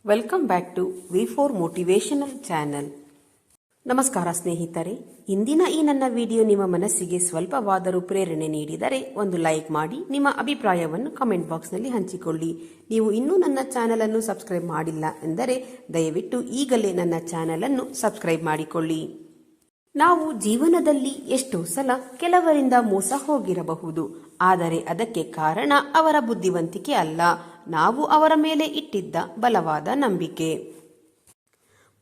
Welcome back to ವಿ4 motivational channel. ನಮಸ್ಕಾರ ಸ್ನೇಹಿತರೆ, ಇಂದಿನ ಈ ನನ್ನ ವಿಡಿಯೋ ನಿಮ್ಮ ಮನಸ್ಸಿಗೆ ಸ್ವಲ್ಪವಾದರೂ ಪ್ರೇರಣೆ ನೀಡಿದರೆ ಒಂದು ಲೈಕ್ ಮಾಡಿ, ನಿಮ್ಮ ಅಭಿಪ್ರಾಯವನ್ನು ಕಮೆಂಟ್ ಬಾಕ್ಸ್ನಲ್ಲಿ ಹಂಚಿಕೊಳ್ಳಿ. ನೀವು ಇನ್ನೂ ನನ್ನ ಚಾನೆಲ್ ಅನ್ನು ಸಬ್ಸ್ಕ್ರೈಬ್ ಮಾಡಿಲ್ಲ ಎಂದರೆ ದಯವಿಟ್ಟು ಈಗಲೇ ನನ್ನ ಚಾನೆಲ್ ಅನ್ನು ಸಬ್ಸ್ಕ್ರೈಬ್ ಮಾಡಿಕೊಳ್ಳಿ. ನಾವು ಜೀವನದಲ್ಲಿ ಎಷ್ಟೋ ಸಲ ಕೆಲವರಿಂದ ಮೋಸ ಹೋಗಿರಬಹುದು, ಆದರೆ ಅದಕ್ಕೆ ಕಾರಣ ಅವರ ಬುದ್ಧಿವಂತಿಕೆ ಅಲ್ಲ, ನಾವು ಅವರ ಮೇಲೆ ಇಟ್ಟಿದ್ದ ಬಲವಾದ ನಂಬಿಕೆ.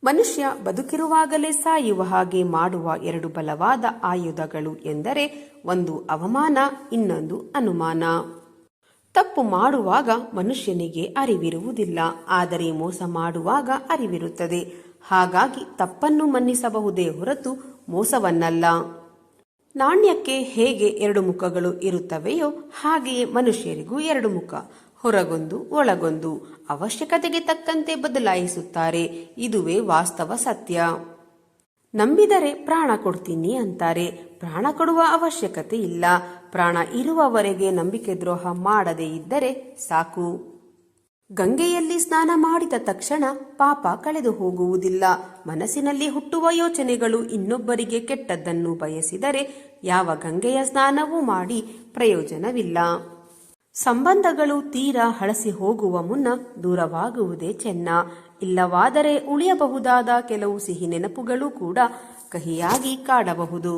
ಮನುಷ್ಯ ಬದುಕಿರುವಾಗಲೇ ಸಾಯುವ ಹಾಗೆ ಮಾಡುವ ಎರಡು ಬಲವಾದ ಆಯುಧಗಳು ಎಂದರೆ ಒಂದು ಅವಮಾನ, ಇನ್ನೊಂದು ಅನುಮಾನ. ತಪ್ಪು ಮಾಡುವಾಗ ಮನುಷ್ಯನಿಗೆ ಅರಿವಿರುವುದಿಲ್ಲ, ಆದರೆ ಮೋಸ ಮಾಡುವಾಗ ಅರಿವಿರುತ್ತದೆ. ಹಾಗಾಗಿ ತಪ್ಪನ್ನು ಮನ್ನಿಸಬಹುದೇ ಹೊರತು ಮೋಸವನ್ನಲ್ಲ. ನಾಣ್ಯಕ್ಕೆ ಹೇಗೆ ಎರಡು ಮುಖಗಳು ಇರುತ್ತವೆಯೋ ಹಾಗೆಯೇ ಮನುಷ್ಯರಿಗೂ ಎರಡು ಮುಖ, ಹೊರಗೊಂದು ಒಳಗೊಂದು, ಅವಶ್ಯಕತೆಗೆ ತಕ್ಕಂತೆ ಬದಲಾಯಿಸುತ್ತಾರೆ. ಇದುವೇ ವಾಸ್ತವ ಸತ್ಯ. ನಂಬಿದರೆ ಪ್ರಾಣ ಕೊಡ್ತೀನಿ ಅಂತಾರೆ, ಪ್ರಾಣ ಕೊಡುವ ಅವಶ್ಯಕತೆ ಇಲ್ಲ. ಪ್ರಾಣ ಇರುವವರೆಗೆ ನಂಬಿಕೆ ದ್ರೋಹ ಮಾಡದೇ ಇದ್ದರೆ ಸಾಕು. ಗಂಗೆಯಲ್ಲಿ ಸ್ನಾನ ಮಾಡಿದ ತಕ್ಷಣ ಪಾಪ ಕಳೆದು ಹೋಗುವುದಿಲ್ಲ. ಮನಸ್ಸಿನಲ್ಲಿ ಹುಟ್ಟುವ ಯೋಚನೆಗಳು ಇನ್ನೊಬ್ಬರಿಗೆ ಕೆಟ್ಟದ್ದನ್ನು ಬಯಸಿದರೆ ಯಾವ ಗಂಗೆಯ ಸ್ನಾನವೂ ಮಾಡಿ ಪ್ರಯೋಜನವಿಲ್ಲ. ಸಂಬಂಧಗಳು ತೀರಾ ಹಳಸಿ ಹೋಗುವ ಮುನ್ನ ದೂರವಾಗುವುದೇ ಚೆನ್ನ. ಇಲ್ಲವಾದರೆ ಉಳಿಯಬಹುದಾದ ಕೆಲವು ಸಿಹಿ ನೆನಪುಗಳು ಕೂಡ ಕಹಿಯಾಗಿ ಕಾಡಬಹುದು.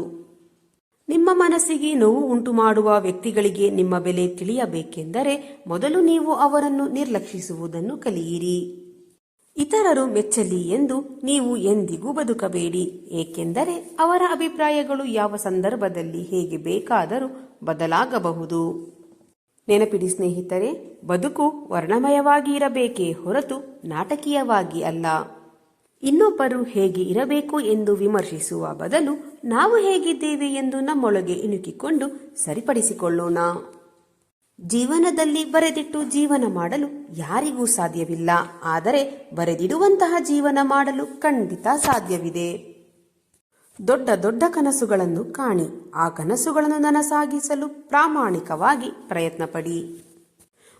ನಿಮ್ಮ ಮನಸ್ಸಿಗೆ ನೋವು ಉಂಟು ಮಾಡುವ ವ್ಯಕ್ತಿಗಳಿಗೆ ನಿಮ್ಮ ಬೆಲೆ ತಿಳಿಯಬೇಕೆಂದರೆ ಮೊದಲು ನೀವು ಅವರನ್ನು ನಿರ್ಲಕ್ಷಿಸುವುದನ್ನು ಕಲಿಯಿರಿ. ಇತರರು ಮೆಚ್ಚಲಿ ಎಂದು ನೀವು ಎಂದಿಗೂ ಬದುಕಬೇಡಿ, ಏಕೆಂದರೆ ಅವರ ಅಭಿಪ್ರಾಯಗಳು ಯಾವ ಸಂದರ್ಭದಲ್ಲಿ ಹೇಗೆ ಬೇಕಾದರೂ ಬದಲಾಗಬಹುದು. ನೆನಪಿಡಿ ಸ್ನೇಹಿತರೆ, ಬದುಕು ವರ್ಣಮಯವಾಗಿ ಇರಬೇಕೇ ಹೊರತು ನಾಟಕೀಯವಾಗಿ ಅಲ್ಲ. ಇನ್ನೊಬ್ಬರು ಹೇಗೆ ಇರಬೇಕು ಎಂದು ವಿಮರ್ಶಿಸುವ ಬದಲು ನಾವು ಹೇಗಿದ್ದೇವೆ ಎಂದು ನಮ್ಮೊಳಗೆ ಇಣುಕಿಕೊಂಡು ಸರಿಪಡಿಸಿಕೊಳ್ಳೋಣ. ಜೀವನದಲ್ಲಿ ಬರೆದಿಟ್ಟು ಜೀವನ ಮಾಡಲು ಯಾರಿಗೂ ಸಾಧ್ಯವಿಲ್ಲ, ಆದರೆ ಬರೆದಿಡುವಂತಹ ಜೀವನ ಮಾಡಲು ಖಂಡಿತ ಸಾಧ್ಯವಿದೆ. ದೊಡ್ಡ ದೊಡ್ಡ ಕನಸುಗಳನ್ನು ಕಾಣಿ, ಆ ಕನಸುಗಳನ್ನು ನನಸಾಗಿಸಲು ಪ್ರಾಮಾಣಿಕವಾಗಿ ಪ್ರಯತ್ನ ಪಡಿ.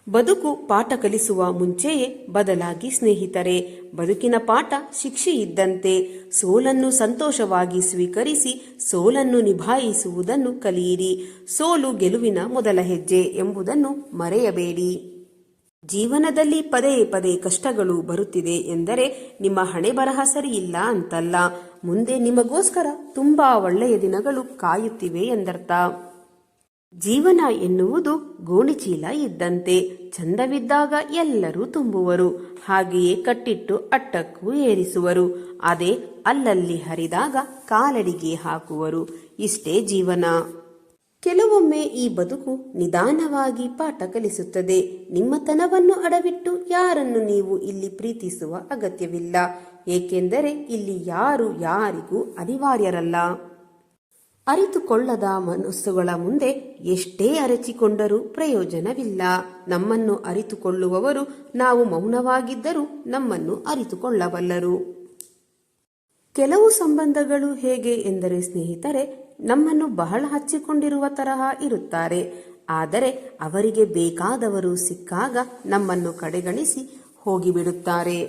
ಬದುಕು ಪಾಠ ಕಲಿಸುವ ಮುಂಚೆಯೇ ಬದಲಾಗಿ ಸ್ನೇಹಿತರೆ. ಬದುಕಿನ ಪಾಠ ಶಿಕ್ಷೆ ಇದ್ದಂತೆ. ಸೋಲನ್ನು ಸಂತೋಷವಾಗಿ ಸ್ವೀಕರಿಸಿ ಸೋಲನ್ನು ನಿಭಾಯಿಸುವುದನ್ನು ಕಲಿಯಿರಿ. ಸೋಲು ಗೆಲುವಿನ ಮೊದಲ ಹೆಜ್ಜೆ ಎಂಬುದನ್ನು ಮರೆಯಬೇಡಿ. ಜೀವನದಲ್ಲಿ ಪದೇ ಪದೇ ಕಷ್ಟಗಳು ಬರುತ್ತಿದೆ ಎಂದರೆ ನಿಮ್ಮ ಹಣೆ ಬರಹ ಸರಿಯಿಲ್ಲ ಅಂತಲ್ಲ, ಮುಂದೆ ನಿಮಗೋಸ್ಕರ ತುಂಬಾ ಒಳ್ಳೆಯ ದಿನಗಳು ಕಾಯುತ್ತಿವೆ ಎಂದರ್ಥ. ಜೀವನ ಎನ್ನುವುದು ಗೋಣಿಚೀಲ ಇದ್ದಂತೆ, ಚಂದವಿದ್ದಾಗ ಎಲ್ಲರೂ ತುಂಬುವರು, ಹಾಗೆಯೇ ಕಟ್ಟಿಟ್ಟು ಅಟ್ಟಕ್ಕೂ ಏರಿಸುವರು. ಅದೇ ಅಲ್ಲಲ್ಲಿ ಹರಿದಾಗ ಕಾಲಡಿಗೆ ಹಾಕುವರು. ಇಷ್ಟೇ ಜೀವನ. ಕೆಲವೊಮ್ಮೆ ಈ ಬದುಕು ನಿಧಾನವಾಗಿ ಪಾಠ ಕಲಿಸುತ್ತದೆ. ನಿಮ್ಮತನವನ್ನು ಅಡವಿಟ್ಟು ಯಾರನ್ನು ನೀವು ಇಲ್ಲಿ ಪ್ರೀತಿಸುವ ಅಗತ್ಯವಿಲ್ಲ, ಏಕೆಂದರೆ ಇಲ್ಲಿ ಯಾರು ಯಾರಿಗೂ ಅನಿವಾರ್ಯರಲ್ಲ. ಅರಿತುಕೊಳ್ಳದ ಮನಸ್ಸುಗಳ ಮುಂದೆ ಎಷ್ಟೇ ಅರಚಿಕೊಂಡರೂ ಪ್ರಯೋಜನವಿಲ್ಲ. ನಮ್ಮನ್ನು ಅರಿತುಕೊಳ್ಳುವವರು ನಾವು ಮೌನವಾಗಿದ್ದರೂ ನಮ್ಮನ್ನು ಅರಿತುಕೊಳ್ಳಬಲ್ಲರು. ಕೆಲವು ಸಂಬಂಧಗಳು ಹೇಗೆ ಎಂದರೆ ಸ್ನೇಹಿತರೆ, ನಮ್ಮನ್ನು ಬಹಳ ಹಚ್ಚಿಕೊಂಡಿರುವ ತರಹ ಇರುತ್ತಾರೆ, ಆದರೆ ಅವರಿಗೆ ಬೇಕಾದವರು ಸಿಕ್ಕಾಗ ನಮ್ಮನ್ನು ಕಡೆಗಣಿಸಿ ಹೋಗಿಬಿಡುತ್ತಾರೆ.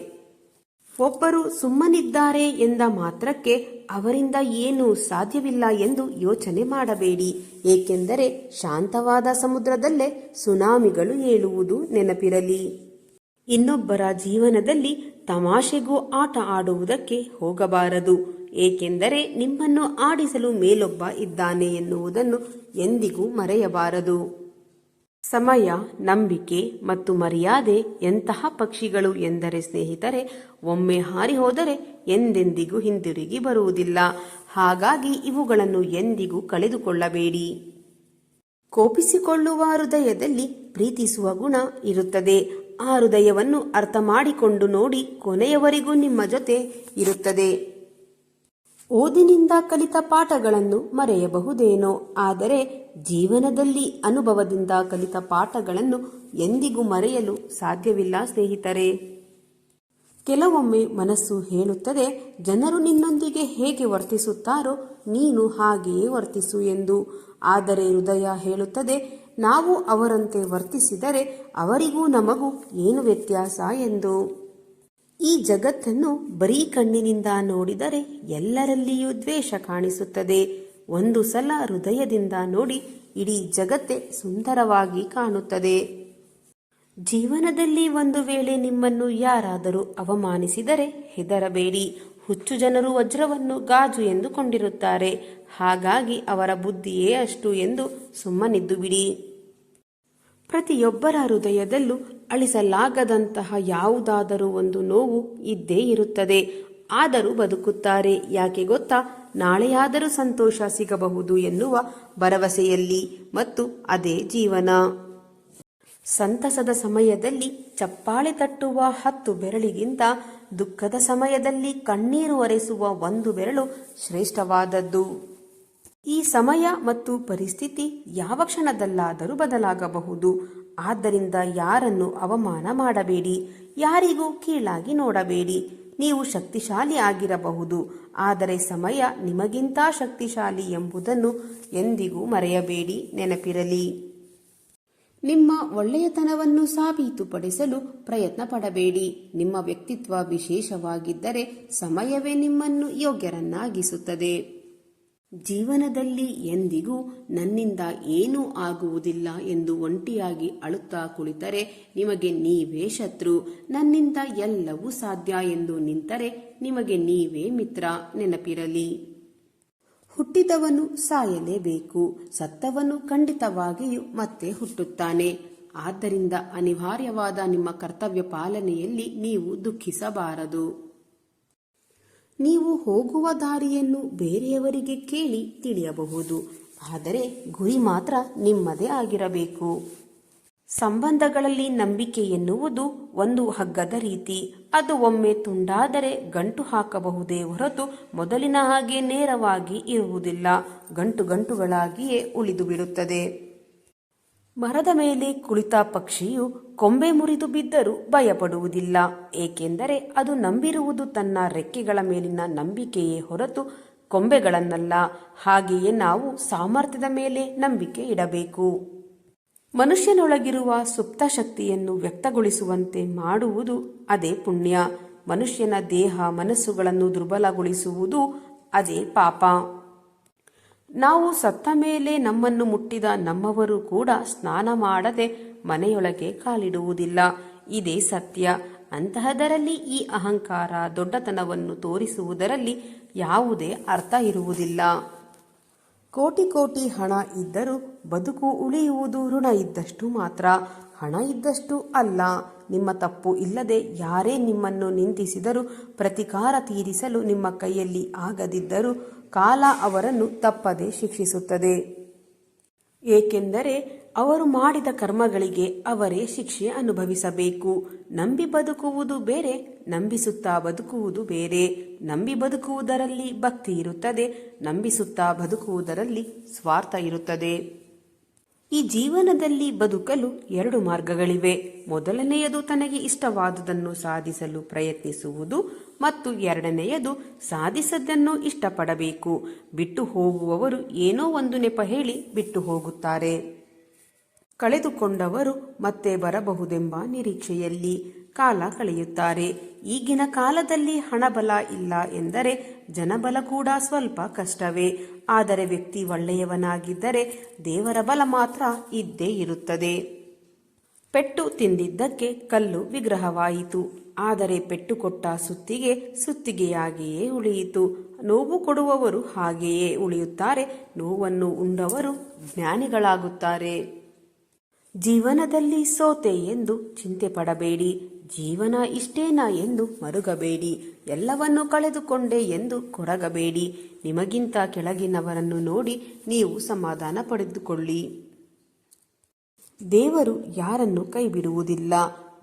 ಒಬ್ಬರು ಸುಮ್ಮನಿದ್ದಾರೆ ಎಂದ ಮಾತ್ರಕ್ಕೆ ಅವರಿಂದ ಏನೂ ಸಾಧ್ಯವಿಲ್ಲ ಎಂದು ಯೋಚನೆ ಮಾಡಬೇಡಿ, ಏಕೆಂದರೆ ಶಾಂತವಾದ ಸಮುದ್ರದಲ್ಲೇ ಸುನಾಮಿಗಳು ಏಳುವುದು ನೆನಪಿರಲಿ. ಇನ್ನೊಬ್ಬರ ಜೀವನದಲ್ಲಿ ತಮಾಷೆಗೂ ಆಟ ಆಡುವುದಕ್ಕೆ ಹೋಗಬಾರದು, ಏಕೆಂದರೆ ನಿಮ್ಮನ್ನು ಆಡಿಸಲು ಮೇಲೊಬ್ಬ ಇದ್ದಾನೆ ಎನ್ನುವುದನ್ನು ಎಂದಿಗೂ ಮರೆಯಬಾರದು. ಸಮಯ, ನಂಬಿಕೆ ಮತ್ತು ಮರ್ಯಾದೆ ಎಂತಹ ಪಕ್ಷಿಗಳು ಎಂದರೆ ಸ್ನೇಹಿತರೆ, ಒಮ್ಮೆ ಹಾರಿ ಹೋದರೆ ಎಂದೆಂದಿಗೂ ಹಿಂದಿರುಗಿ ಬರುವುದಿಲ್ಲ. ಹಾಗಾಗಿ ಇವುಗಳನ್ನು ಎಂದಿಗೂ ಕಳೆದುಕೊಳ್ಳಬೇಡಿ. ಕೋಪಿಸಿಕೊಳ್ಳುವ ಹೃದಯದಲ್ಲಿ ಪ್ರೀತಿಸುವ ಗುಣ ಇರುತ್ತದೆ. ಆ ಹೃದಯವನ್ನು ಅರ್ಥ ಮಾಡಿಕೊಂಡು ನೋಡಿ, ಕೊನೆಯವರೆಗೂ ನಿಮ್ಮ ಜೊತೆ ಇರುತ್ತದೆ. ಓದಿನಿಂದ ಕಲಿತ ಪಾಠಗಳನ್ನು ಮರೆಯಬಹುದೇನೋ, ಆದರೆ ಜೀವನದಲ್ಲಿ ಅನುಭವದಿಂದ ಕಲಿತ ಪಾಠಗಳನ್ನು ಎಂದಿಗೂ ಮರೆಯಲು ಸಾಧ್ಯವಿಲ್ಲ ಸ್ನೇಹಿತರೆ. ಕೆಲವೊಮ್ಮೆ ಮನಸ್ಸು ಹೇಳುತ್ತದೆ, ಜನರು ನಿನ್ನೊಂದಿಗೆ ಹೇಗೆ ವರ್ತಿಸುತ್ತಾರೋ ನೀನು ಹಾಗೆಯೇ ವರ್ತಿಸು ಎಂದು. ಆದರೆ ಹೃದಯ ಹೇಳುತ್ತದೆ, ನಾವು ಅವರಂತೆ ವರ್ತಿಸಿದರೆ ಅವರಿಗೂ ನಮಗೂ ಏನು ವ್ಯತ್ಯಾಸ ಎಂದು. ಈ ಜಗತ್ತನ್ನು ಬರೀ ಕಣ್ಣಿನಿಂದ ನೋಡಿದರೆ ಎಲ್ಲರಲ್ಲಿಯೂ ದ್ವೇಷ ಕಾಣಿಸುತ್ತದೆ. ಒಂದು ಸಲ ಹೃದಯದಿಂದ ನೋಡಿ ಇಡೀ ಜಗತ್ತೇ ಸುಂದರವಾಗಿ ಕಾಣುತ್ತದೆ. ಜೀವನದಲ್ಲಿ ಒಂದು ವೇಳೆ ನಿಮ್ಮನ್ನು ಯಾರಾದರೂ ಅವಮಾನಿಸಿದರೆ ಹೆದರಬೇಡಿ. ಹುಚ್ಚು ಜನರು ವಜ್ರವನ್ನು ಗಾಜು ಎಂದುಕೊಂಡಿರುತ್ತಾರೆ. ಹಾಗಾಗಿ ಅವರ ಬುದ್ಧಿಯೇ ಅಷ್ಟು ಎಂದು ಸುಮ್ಮನಿದ್ದು ಬಿಡಿ. ಪ್ರತಿಯೊಬ್ಬರ ಹೃದಯದಲ್ಲೂ ಅಳಿಸಲಾಗದಂತಹ ಯಾವುದಾದರೂ ಒಂದು ನೋವು ಇದ್ದೇ ಇರುತ್ತದೆ. ಆದರೂ ಬದುಕುತ್ತಾರೆ. ಯಾಕೆ ಗೊತ್ತಾ? ನಾಳೆಯಾದರೂ ಸಂತೋಷ ಸಿಗಬಹುದು ಎನ್ನುವ ಭರವಸೆಯಲ್ಲಿ. ಮತ್ತು ಅದೇ ಜೀವನ. ಸಂತಸದ ಸಮಯದಲ್ಲಿ ಚಪ್ಪಾಳೆ ತಟ್ಟುವ 10 ಬೆರಳಿಗಿಂತ ದುಃಖದ ಸಮಯದಲ್ಲಿ ಕಣ್ಣೀರು ಒರೆಸುವ 1 ಬೆರಳು ಶ್ರೇಷ್ಠವಾದದ್ದು. ಈ ಸಮಯ ಮತ್ತು ಪರಿಸ್ಥಿತಿ ಯಾವ ಕ್ಷಣದಲ್ಲಾದರೂ ಬದಲಾಗಬಹುದು. ಆದ್ದರಿಂದ ಯಾರನ್ನು ಅವಮಾನ ಮಾಡಬೇಡಿ, ಯಾರಿಗೂ ಕೀಳಾಗಿ ನೋಡಬೇಡಿ. ನೀವು ಶಕ್ತಿಶಾಲಿ ಆಗಿರಬಹುದು, ಆದರೆ ಸಮಯ ನಿಮಗಿಂತ ಶಕ್ತಿಶಾಲಿ ಎಂಬುದನ್ನು ಎಂದಿಗೂ ಮರೆಯಬೇಡಿ. ನೆನಪಿರಲಿ. ನಿಮ್ಮ ಒಳ್ಳೆಯತನವನ್ನು ಸಾಬೀತುಪಡಿಸಲು ಪ್ರಯತ್ನ ಪಡಬೇಡಿ. ನಿಮ್ಮ ವ್ಯಕ್ತಿತ್ವ ವಿಶೇಷವಾಗಿದ್ದರೆ ಸಮಯವೇ ನಿಮ್ಮನ್ನು ಯೋಗ್ಯರನ್ನಾಗಿಸುತ್ತದೆ. ಜೀವನದಲ್ಲಿ ಎಂದಿಗೂ ನನ್ನಿಂದ ಏನೂ ಆಗುವುದಿಲ್ಲ ಎಂದು ಒಂಟಿಯಾಗಿ ಅಳುತ್ತಾ ಕುಳಿತರೆ ನಿಮಗೆ ನೀವೇ ಶತ್ರು. ನನ್ನಿಂದ ಎಲ್ಲವೂ ಸಾಧ್ಯ ಎಂದು ನಿಂತರೆ ನಿಮಗೆ ನೀವೇ ಮಿತ್ರ. ನೆನಪಿರಲಿ. ಹುಟ್ಟಿದವನು ಸಾಯಲೇಬೇಕು, ಸತ್ತವನು ಖಂಡಿತವಾಗಿಯೂ ಮತ್ತೆ ಹುಟ್ಟುತ್ತಾನೆ. ಆದ್ದರಿಂದ ಅನಿವಾರ್ಯವಾದ ನಿಮ್ಮ ಕರ್ತವ್ಯ ಪಾಲನೆಯಲ್ಲಿ ನೀವು ದುಃಖಿಸಬಾರದು. ನೀವು ಹೋಗುವ ದಾರಿಯನ್ನು ಬೇರೆಯವರಿಗೆ ಕೇಳಿ ತಿಳಿಯಬಹುದು, ಆದರೆ ಗುರಿ ಮಾತ್ರ ನಿಮ್ಮದೇ ಆಗಿರಬೇಕು. ಸಂಬಂಧಗಳಲ್ಲಿ ನಂಬಿಕೆ ಎನ್ನುವುದು ಒಂದು ಹಗ್ಗದ ರೀತಿ. ಅದು ಒಮ್ಮೆ ತುಂಡಾದರೆ ಗಂಟು ಹಾಕಬಹುದೇ ಹೊರತು ಮೊದಲಿನ ಹಾಗೆ ನೇರವಾಗಿ ಇರುವುದಿಲ್ಲ. ಗಂಟುಗಳಾಗಿಯೇ ಉಳಿದು ಬಿಡುತ್ತದೆ. ಮರದ ಮೇಲೆ ಕುಳಿತ ಪಕ್ಷಿಯು ಕೊಂಬೆ ಮುರಿದು ಬಿದ್ದರೂ ಭಯಪಡುವುದಿಲ್ಲ. ಏಕೆಂದರೆ ಅದು ನಂಬಿರುವುದು ತನ್ನ ರೆಕ್ಕೆಗಳ ಮೇಲಿನ ನಂಬಿಕೆಯೇ ಹೊರತು ಕೊಂಬೆಗಳನ್ನಲ್ಲ. ಹಾಗೆಯೇ ನಾವು ಸಾಮರ್ಥ್ಯದ ಮೇಲೆ ನಂಬಿಕೆ ಇಡಬೇಕು. ಮನುಷ್ಯನೊಳಗಿರುವ ಸುಪ್ತ ಶಕ್ತಿಯನ್ನು ವ್ಯಕ್ತಗೊಳಿಸುವಂತೆ ಮಾಡುವುದು ಅದೇ ಪುಣ್ಯ. ಮನುಷ್ಯನ ದೇಹ ಮನಸ್ಸುಗಳನ್ನು ದುರ್ಬಲಗೊಳಿಸುವುದು ಅದೇ ಪಾಪ. ನಾವು ಸತ್ತ ಮೇಲೆ ನಮ್ಮನ್ನು ಮುಟ್ಟಿದ ನಮ್ಮವರು ಕೂಡ ಸ್ನಾನ ಮಾಡದೆ ಮನೆಯೊಳಗೆ ಕಾಲಿಡುವುದಿಲ್ಲ. ಇದೇ ಸತ್ಯ. ಅಂತಹದರಲ್ಲಿ ಈ ಅಹಂಕಾರ, ದೊಡ್ಡತನವನ್ನು ತೋರಿಸುವುದರಲ್ಲಿ ಯಾವುದೇ ಅರ್ಥ ಇರುವುದಿಲ್ಲ. ಕೋಟಿ ಹಣ ಇದ್ದರೂ ಬದುಕು ಉಳಿಯುವುದು ಋಣ ಇದ್ದಷ್ಟು ಮಾತ್ರ, ಹಣ ಇದ್ದಷ್ಟು ಅಲ್ಲ. ನಿಮ್ಮ ತಪ್ಪು ಇಲ್ಲದೆ ಯಾರೇ ನಿಮ್ಮನ್ನು ನಿಂದಿಸಿದರೂ ಪ್ರತಿಕಾರ ತೀರಿಸಲು ನಿಮ್ಮ ಕೈಯಲ್ಲಿ ಆಗದಿದ್ದರೂ ಕಾಲ ಅವರನ್ನು ತಪ್ಪದೆ ಶಿಕ್ಷಿಸುತ್ತದೆ. ಏಕೆಂದರೆ ಅವರು ಮಾಡಿದ ಕರ್ಮಗಳಿಗೆ ಅವರೇ ಶಿಕ್ಷೆ ಅನುಭವಿಸಬೇಕು. ನಂಬಿ ಬದುಕುವುದು ಬೇರೆ, ನಂಬಿಸುತ್ತಾ ಬದುಕುವುದು ಬೇರೆ. ನಂಬಿ ಬದುಕುವುದರಲ್ಲಿ ಭಕ್ತಿ ಇರುತ್ತದೆ, ನಂಬಿಸುತ್ತಾ ಬದುಕುವುದರಲ್ಲಿ ಸ್ವಾರ್ಥ ಇರುತ್ತದೆ. ಈ ಜೀವನದಲ್ಲಿ ಬದುಕಲು 2 ಮಾರ್ಗಗಳಿವೆ. ಮೊದಲನೆಯದು ತನಗೆ ಇಷ್ಟವಾದುದನ್ನು ಸಾಧಿಸಲು ಪ್ರಯತ್ನಿಸುವುದು ಮತ್ತು ಎರಡನೆಯದು ಸಾಧಿಸದನ್ನು ಇಷ್ಟಪಡಬೇಕು. ಬಿಟ್ಟು ಹೋಗುವವರು ಏನೋ ಒಂದು ನೆಪ ಹೇಳಿ ಬಿಟ್ಟು ಹೋಗುತ್ತಾರೆ. ಕಳೆದುಕೊಂಡವರು ಮತ್ತೆ ಬರಬಹುದೆಂಬ ನಿರೀಕ್ಷೆಯಲ್ಲಿ ಕಾಲ ಕಳೆಯುತ್ತಾರೆ. ಈಗಿನ ಕಾಲದಲ್ಲಿ ಹಣಬಲ ಇಲ್ಲ ಎಂದರೆ ಜನಬಲ ಕೂಡ ಸ್ವಲ್ಪ ಕಷ್ಟವೇ. ಆದರೆ ವ್ಯಕ್ತಿ ಒಳ್ಳೆಯವನಾಗಿದ್ದರೆ ದೇವರ ಬಲ ಮಾತ್ರ ಇದ್ದೇ ಇರುತ್ತದೆ. ಪೆಟ್ಟು ತಿಂದಿದ್ದಕ್ಕೆ ಕಲ್ಲು ವಿಗ್ರಹವಾಯಿತು, ಆದರೆ ಪೆಟ್ಟು ಕೊಟ್ಟ ಸುತ್ತಿಗೆಯಾಗಿಯೇ ಉಳಿಯಿತು. ನೋವು ಕೊಡುವವರು ಹಾಗೆಯೇ ಉಳಿಯುತ್ತಾರೆ, ನೋವನ್ನು ಉಂಡವರು ಜ್ಞಾನಿಗಳಾಗುತ್ತಾರೆ. ಜೀವನದಲ್ಲಿ ಸೋತೆ ಎಂದು ಚಿಂತೆ ಪಡಬೇಡಿ, ಜೀವನ ಇಷ್ಟೇನಾ ಎಂದು ಮರುಗಬೇಡಿ, ಎಲ್ಲವನ್ನೂ ಕಳೆದುಕೊಂಡೆ ಎಂದು ಕೊರಗಬೇಡಿ. ನಿಮಗಿಂತ ಕೆಳಗಿನವರನ್ನು ನೋಡಿ ನೀವು ಸಮಾಧಾನ ಪಡೆದುಕೊಳ್ಳಿ. ದೇವರು ಯಾರನ್ನು ಕೈ ಬಿಡುವುದಿಲ್ಲ.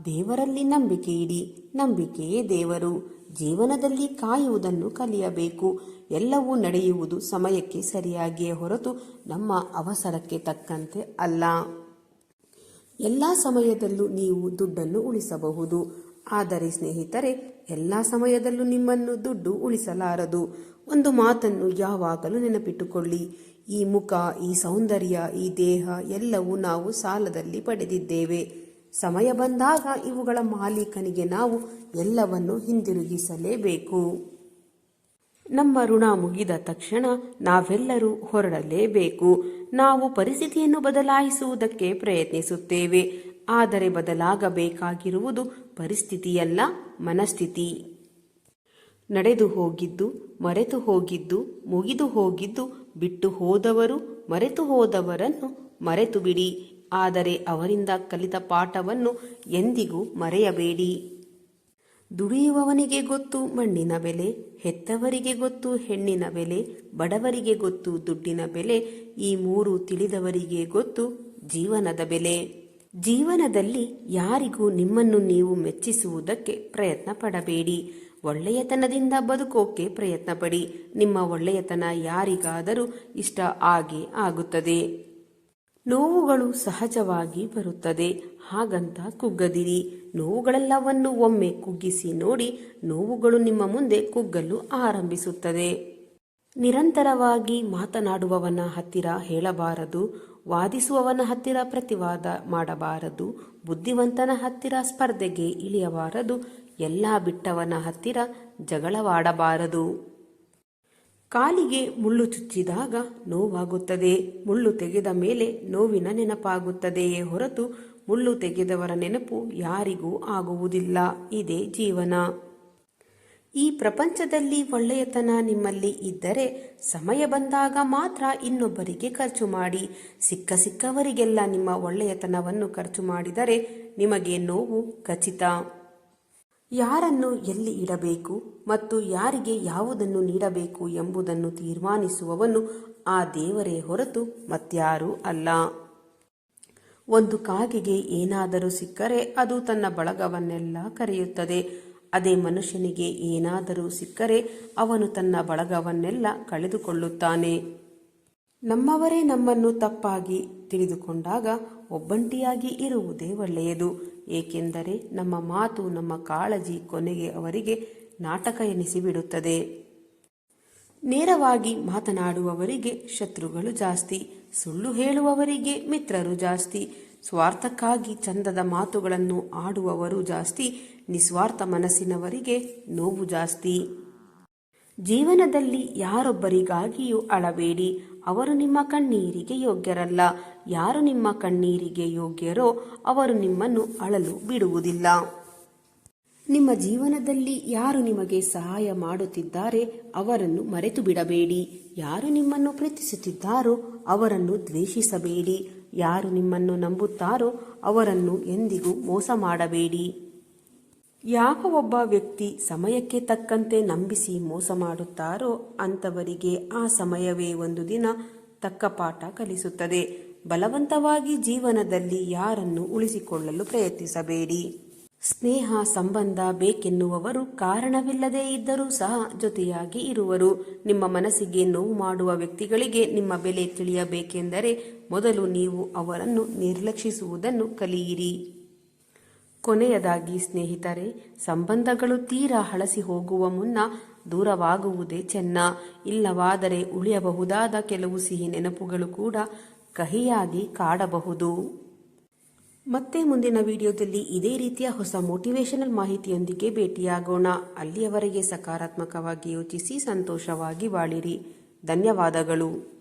ದೇವರಲ್ಲಿ ನಂಬಿಕೆ ಇಡಿ, ನಂಬಿಕೆಯೇ ದೇವರು. ಜೀವನದಲ್ಲಿ ಕಾಯುವುದನ್ನು ಕಲಿಯಬೇಕು. ಎಲ್ಲವೂ ನಡೆಯುವುದು ಸಮಯಕ್ಕೆ ಸರಿಯಾಗಿಯೇ ಹೊರತು ನಮ್ಮ ಅವಸರಕ್ಕೆ ತಕ್ಕಂತೆ ಅಲ್ಲ. ಎಲ್ಲ ಸಮಯದಲ್ಲೂ ನೀವು ದುಡ್ಡನ್ನು ಉಳಿಸಬಹುದು, ಆದರೆ ಸ್ನೇಹಿತರೆ, ಎಲ್ಲ ಸಮಯದಲ್ಲೂ ನಿಮ್ಮನ್ನು ದುಡ್ಡು ಉಳಿಸಲಾರದು. ಒಂದು ಮಾತನ್ನು ಯಾವಾಗಲೂ ನೆನಪಿಟ್ಟುಕೊಳ್ಳಿ, ಈ ಮುಖ, ಈ ಸೌಂದರ್ಯ, ಈ ದೇಹ ಎಲ್ಲವೂ ನಾವು ಸಾಲದಲ್ಲಿ ಪಡೆದಿದ್ದೇವೆ. ಸಮಯ ಬಂದಾಗ ಇವುಗಳ ಮಾಲೀಕನಿಗೆ ನಾವು ಎಲ್ಲವನ್ನು ಹಿಂದಿರುಗಿಸಲೇಬೇಕು. ನಮ್ಮ ಋಣ ಮುಗಿದ ತಕ್ಷಣ ನಾವೆಲ್ಲರೂ ಹೊರಡಲೇಬೇಕು. ನಾವು ಪರಿಸ್ಥಿತಿಯನ್ನು ಬದಲಾಯಿಸುವುದಕ್ಕೆ ಪ್ರಯತ್ನಿಸುತ್ತೇವೆ, ಆದರೆ ಬದಲಾಗಬೇಕಾಗಿರುವುದು ಪರಿಸ್ಥಿತಿಯಲ್ಲ, ಮನಸ್ಥಿತಿ. ನಡೆದು ಹೋಗಿದ್ದು, ಮರೆತು ಹೋಗಿದ್ದು, ಮುಗಿದು ಹೋಗಿದ್ದು, ಬಿಟ್ಟು ಹೋದವರು, ಮರೆತು ಹೋದವರನ್ನು ಮರೆತು ಬಿಡಿ. ಆದರೆ ಅವರಿಂದ ಕಲಿತ ಪಾಠವನ್ನು ಎಂದಿಗೂ ಮರೆಯಬೇಡಿ. ದುಡಿಯುವವನಿಗೆ ಗೊತ್ತು ಮಣ್ಣಿನ ಬೆಲೆ, ಹೆತ್ತವರಿಗೆ ಗೊತ್ತು ಹೆಣ್ಣಿನ ಬೆಲೆ, ಬಡವರಿಗೆ ಗೊತ್ತು ದುಡ್ಡಿನ ಬೆಲೆ, ಈ ಮೂರು ತಿಳಿದವರಿಗೆ ಗೊತ್ತು ಜೀವನದ ಬೆಲೆ. ಜೀವನದಲ್ಲಿ ಯಾರಿಗೂ ನಿಮ್ಮನ್ನು ನೀವು ಮೆಚ್ಚಿಸುವುದಕ್ಕೆ ಪ್ರಯತ್ನ ಪಡಬೇಡಿ. ಒಳ್ಳೆಯತನದಿಂದ ಬದುಕೋಕೆ ಪ್ರಯತ್ನ ಪಡಿ. ನಿಮ್ಮ ಒಳ್ಳೆಯತನ ಯಾರಿಗಾದರೂ ಇಷ್ಟ ಆಗೇ ಆಗುತ್ತದೆ. ನೋವುಗಳು ಸಹಜವಾಗಿ ಬರುತ್ತದೆ, ಹಾಗಂತ ಕುಗ್ಗದಿರಿ. ನೋವುಗಳೆಲ್ಲವನ್ನು ಒಮ್ಮೆ ಕುಗ್ಗಿಸಿ ನೋಡಿ, ನೋವುಗಳು ನಿಮ್ಮ ಮುಂದೆ ಕುಗ್ಗಲು ಆರಂಭಿಸುತ್ತದೆ. ನಿರಂತರವಾಗಿ ಮಾತನಾಡುವವನ ಹತ್ತಿರ ಹೇಳಬಾರದು, ವಾದಿಸುವವನ ಹತ್ತಿರ ಪ್ರತಿವಾದ ಮಾಡಬಾರದು, ಬುದ್ಧಿವಂತನ ಹತ್ತಿರ ಸ್ಪರ್ಧೆಗೆ ಇಳಿಯಬಾರದು, ಎಲ್ಲ ಬಿಟ್ಟವನ ಹತ್ತಿರ ಜಗಳವಾಡಬಾರದು. ಕಾಲಿಗೆ ಮುಳ್ಳು ಚುಚ್ಚಿದಾಗ ನೋವಾಗುತ್ತದೆ, ಮುಳ್ಳು ತೆಗೆದ ಮೇಲೆ ನೋವಿನ ನೆನಪಾಗುತ್ತದೆಯೇ ಹೊರತು ಮುಳ್ಳು ತೆಗೆದವರ ನೆನಪು ಯಾರಿಗೂ ಆಗುವುದಿಲ್ಲ. ಇದೇ ಜೀವನ. ಈ ಪ್ರಪಂಚದಲ್ಲಿ ಒಳ್ಳೆಯತನ ನಿಮ್ಮಲ್ಲಿ ಇದ್ದರೆ ಸಮಯ ಬಂದಾಗ ಮಾತ್ರ ಇನ್ನೊಬ್ಬರಿಗೆ ಖರ್ಚು ಮಾಡಿ. ಸಿಕ್ಕವರಿಗೆಲ್ಲ ನಿಮ್ಮ ಒಳ್ಳೆಯತನವನ್ನು ಖರ್ಚು ಮಾಡಿದರೆ ನಿಮಗೆ ನೋವು ಖಚಿತ. ಯಾರನ್ನು ಎಲ್ಲಿ ಇಡಬೇಕು ಮತ್ತು ಯಾರಿಗೆ ಯಾವುದನ್ನು ನೀಡಬೇಕು ಎಂಬುದನ್ನು ತೀರ್ಮಾನಿಸುವವನು ಆ ದೇವರೇ ಹೊರತು ಮತ್ಯಾರೂ ಅಲ್ಲ. ಒಂದು ಕಾಗೆಗೆ ಏನಾದರೂ ಸಿಕ್ಕರೆ ಅದು ತನ್ನ ಬಳಗವನ್ನೆಲ್ಲ ಕರೆಯುತ್ತದೆ. ಅದೇ ಮನುಷ್ಯನಿಗೆ ಏನಾದರೂ ಸಿಕ್ಕರೆ ಅವನು ತನ್ನ ಬಳಗವನ್ನೆಲ್ಲ ಕಳೆದುಕೊಳ್ಳುತ್ತಾನೆ. ನಮ್ಮವರೇ ನಮ್ಮನ್ನು ತಪ್ಪಾಗಿ ತಿಳಿದುಕೊಂಡಾಗ ಒಬ್ಬಂಟಿಯಾಗಿ ಇರುವುದೇ ಒಳ್ಳೆಯದು. ಏಕೆಂದರೆ ನಮ್ಮ ಮಾತು, ನಮ್ಮ ಕಾಳಜಿ ಕೊನೆಗೆ ಅವರಿಗೆ ನಾಟಕ ಎನಿಸಿಬಿಡುತ್ತದೆ. ನೇರವಾಗಿ ಮಾತನಾಡುವವರಿಗೆ ಶತ್ರುಗಳು ಜಾಸ್ತಿ, ಸುಳ್ಳು ಹೇಳುವವರಿಗೆ ಮಿತ್ರರು ಜಾಸ್ತಿ, ಸ್ವಾರ್ಥಕ್ಕಾಗಿ ಚಂದದ ಮಾತುಗಳನ್ನು ಆಡುವವರು ಜಾಸ್ತಿ, ನಿಸ್ವಾರ್ಥ ಮನಸ್ಸಿನವರಿಗೆ ನೋವು ಜಾಸ್ತಿ. ಜೀವನದಲ್ಲಿ ಯಾರೊಬ್ಬರಿಗಾಗಿಯೂ ಅಳಬೇಡಿ, ಅವರು ನಿಮ್ಮ ಕಣ್ಣೀರಿಗೆ ಯೋಗ್ಯರಲ್ಲ. ಯಾರು ನಿಮ್ಮ ಕಣ್ಣೀರಿಗೆ ಯೋಗ್ಯರೋ ಅವರು ನಿಮ್ಮನ್ನು ಅಳಲು ಬಿಡುವುದಿಲ್ಲ. ನಿಮ್ಮ ಜೀವನದಲ್ಲಿ ಯಾರು ನಿಮಗೆ ಸಹಾಯ ಮಾಡುತ್ತಿದ್ದಾರೆ ಅವರನ್ನು ಮರೆತು ಬಿಡಬೇಡಿ. ಯಾರು ನಿಮ್ಮನ್ನು ಪ್ರೀತಿಸುತ್ತಿದ್ದಾರೋ ಅವರನ್ನು ದ್ವೇಷಿಸಬೇಡಿ. ಯಾರು ನಿಮ್ಮನ್ನು ನಂಬುತ್ತಾರೋ ಅವರನ್ನು ಎಂದಿಗೂ ಮೋಸ ಮಾಡಬೇಡಿ. ಯಾವ ಒಬ್ಬ ವ್ಯಕ್ತಿ ಸಮಯಕ್ಕೆ ತಕ್ಕಂತೆ ನಂಬಿಸಿ ಮೋಸ ಮಾಡುತ್ತಾರೋ ಅಂಥವರಿಗೆ ಆ ಸಮಯವೇ ಒಂದು ದಿನ ತಕ್ಕ ಪಾಠ ಕಲಿಸುತ್ತದೆ. ಬಲವಂತವಾಗಿ ಜೀವನದಲ್ಲಿ ಯಾರನ್ನು ಉಳಿಸಿಕೊಳ್ಳಲು ಪ್ರಯತ್ನಿಸಬೇಡಿ. ಸ್ನೇಹ ಸಂಬಂಧ ಬೇಕೆನ್ನುವವರು ಕಾರಣವಿಲ್ಲದೇ ಇದ್ದರೂ ಸಹ ಜೊತೆಯಾಗಿ ಇರುವರು. ನಿಮ್ಮ ಮನಸ್ಸಿಗೆ ನೋವು ಮಾಡುವ ವ್ಯಕ್ತಿಗಳಿಗೆ ನಿಮ್ಮ ಬೆಲೆ ತಿಳಿಯಬೇಕೆಂದರೆ ಮೊದಲು ನೀವು ಅವರನ್ನು ನಿರ್ಲಕ್ಷಿಸುವುದನ್ನು ಕಲಿಯಿರಿ. ಕೊನೆಯದಾಗಿ ಸ್ನೇಹಿತರೆ, ಸಂಬಂಧಗಳು ತೀರಾ ಹಳಸಿ ಹೋಗುವ ಮುನ್ನ ದೂರವಾಗುವುದೇ ಚೆನ್ನ. ಇಲ್ಲವಾದರೆ ಉಳಿಯಬಹುದಾದ ಕೆಲವು ಸಿಹಿ ನೆನಪುಗಳು ಕೂಡ ಕಹಿಯಾಗಿ ಕಾಡಬಹುದು. ಮತ್ತೆ ಮುಂದಿನ ವಿಡಿಯೋದಲ್ಲಿ ಇದೇ ರೀತಿಯ ಹೊಸ ಮೋಟಿವೇಶನಲ್ ಮಾಹಿತಿಯೊಂದಿಗೆ ಭೇಟಿಯಾಗೋಣ. ಅಲ್ಲಿಯವರೆಗೆ ಸಕಾರಾತ್ಮಕವಾಗಿ ಯೋಚಿಸಿ ಸಂತೋಷವಾಗಿ ಬಾಳಿರಿ. ಧನ್ಯವಾದಗಳು.